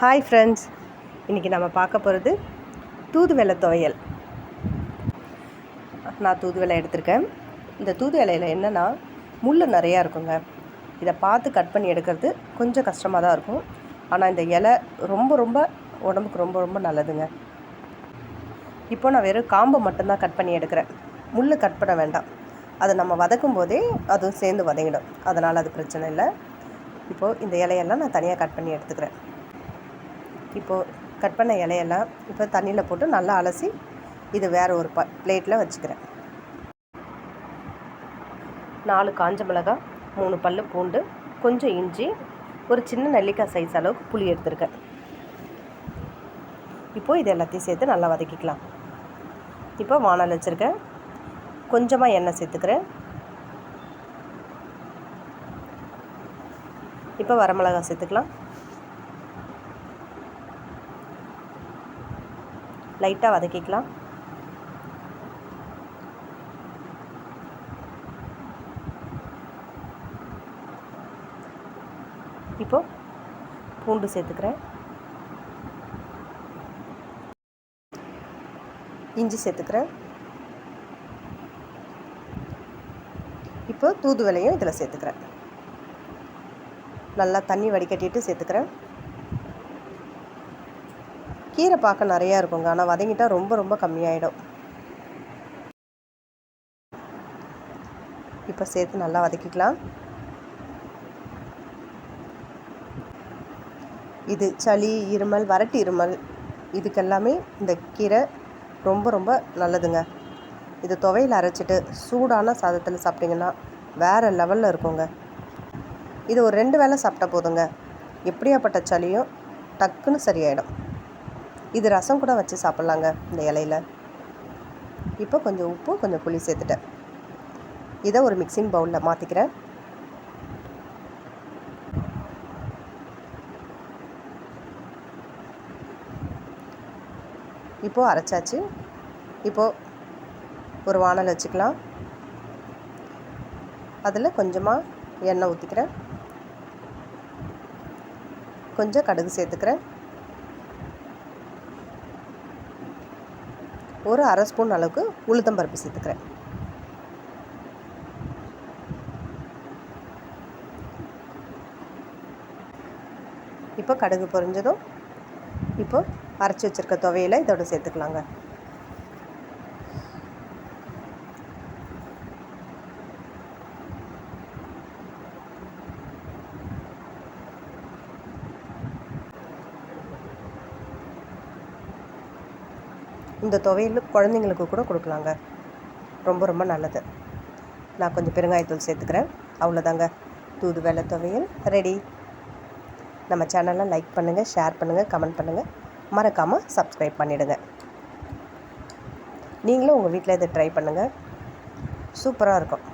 Hi friends, இன்றைக்கி நம்ம பார்க்க போகிறது தூதுவளை துவையல். நான் தூதுவளை எடுத்திருக்கேன். இந்த தூதுவளையில் என்னென்னா முள் நிறையா இருக்குங்க. இதை பார்த்து கட் பண்ணி எடுக்கிறது கொஞ்சம் கஷ்டமாக தான் இருக்கும். ஆனால் இந்த இலை ரொம்ப ரொம்ப உடம்புக்கு ரொம்ப ரொம்ப நல்லதுங்க. இப்போ நான் வெறும் காம்பை மட்டும்தான் கட் பண்ணி எடுக்கிறேன். முள் கட் பண்ண வேண்டாம். அதை நம்ம வதக்கும் போதே அதுவும் சேர்ந்து வதங்கிடும். அதனால் அது பிரச்சனை இல்லை. இப்போது இந்த இலையெல்லாம் நான் தனியாக கட் பண்ணி எடுத்துக்கிறேன். இப்போது கட் பண்ண இலையெல்லாம் இப்போ தண்ணியில் போட்டு நல்லா அலசி இது வேறு ஒரு பிளேட்டில் வச்சுக்கிறேன். 4 காஞ்ச மிளகாய், 3 பல் பூண்டு, கொஞ்சம் இஞ்சி, ஒரு சின்ன நெல்லிக்காய் சைஸ் அளவுக்கு புளி எடுத்துருக்கேன். இப்போது இது எல்லாத்தையும் சேர்த்து நல்லா வதக்கிக்கலாம். இப்போ வானல் வச்சுருக்கேன். கொஞ்சமாக எண்ணெய் சேர்த்துக்கிறேன். இப்போ வரமிளகாய் சேர்த்துக்கலாம். லைட்டாக வதக்கிக்கலாம். இப்போது பூண்டு சேர்த்துக்கிறேன். இஞ்சி சேர்த்துக்கிறேன். இப்போ தூதுவளையும் இதில் சேர்த்துக்கிறேன். நல்லா தண்ணி வடிகட்டிட்டு சேர்த்துக்கிறேன். கீரை பார்க்க நிறையா இருக்குங்க, ஆனால் வதங்கிட்டால் ரொம்ப ரொம்ப கம்மியாயிடும். இப்போ சேர்த்து நல்லா வதக்கிக்கலாம். இது சளி, இருமல், வறட்டு இருமல் இதுக்கெல்லாமே இந்த கீரை ரொம்ப ரொம்ப நல்லதுங்க. இது துவையில் அரைச்சிட்டு சூடான சாதத்தில் சாப்பிட்டிங்கன்னா வேறு லெவலில் இருக்குங்க. இது ஒரு 2 வேளை சாப்பிட்டா போதுங்க. எப்படியாப்பட்ட சளியும் டக்குன்னு சரியாயிடும். இது ரசம் கூட வச்சு சாப்பிட்லாங்க இந்த இலையில். இப்போ கொஞ்சம் உப்பு, கொஞ்சம் புளி சேர்த்துட்டேன். இதை ஒரு மிக்சிங் பவுலில் மாற்றிக்கிறேன். இப்போது அரைச்சாச்சு. இப்போது ஒரு வானல் வச்சுக்கலாம். அதில் கொஞ்சமாக எண்ணெய் ஊற்றிக்கிறேன். கொஞ்சம் கடுகு சேர்த்துக்கிறேன். ஒரு 1/2 ஸ்பூன் அளவுக்கு உளுத்தம்பருப்பு சேர்த்துக்கிறேன். இப்போ கடுகு பொரிஞ்சதும் இப்போ அரைச்சி வச்சுருக்க துவையில் இதோட சேர்த்துக்கலாங்க. இந்த துவையல் குழந்தைங்களுக்கு கூட கொடுக்கலாங்க. ரொம்ப ரொம்ப நல்லது. நான் கொஞ்சம் பெருங்காயத்தூள் சேர்த்துக்கிறேன். அவ்வளோதாங்க, தூதுவளை துவையல் ரெடி. நம்ம சேனலை லைக் பண்ணுங்கள், ஷேர் பண்ணுங்கள், கமெண்ட் பண்ணுங்கள். மறக்காமல் சப்ஸ்கிரைப் பண்ணிவிடுங்க. நீங்களும் உங்கள் வீட்டில் இதை ட்ரை பண்ணுங்கள். சூப்பராக இருக்கும்.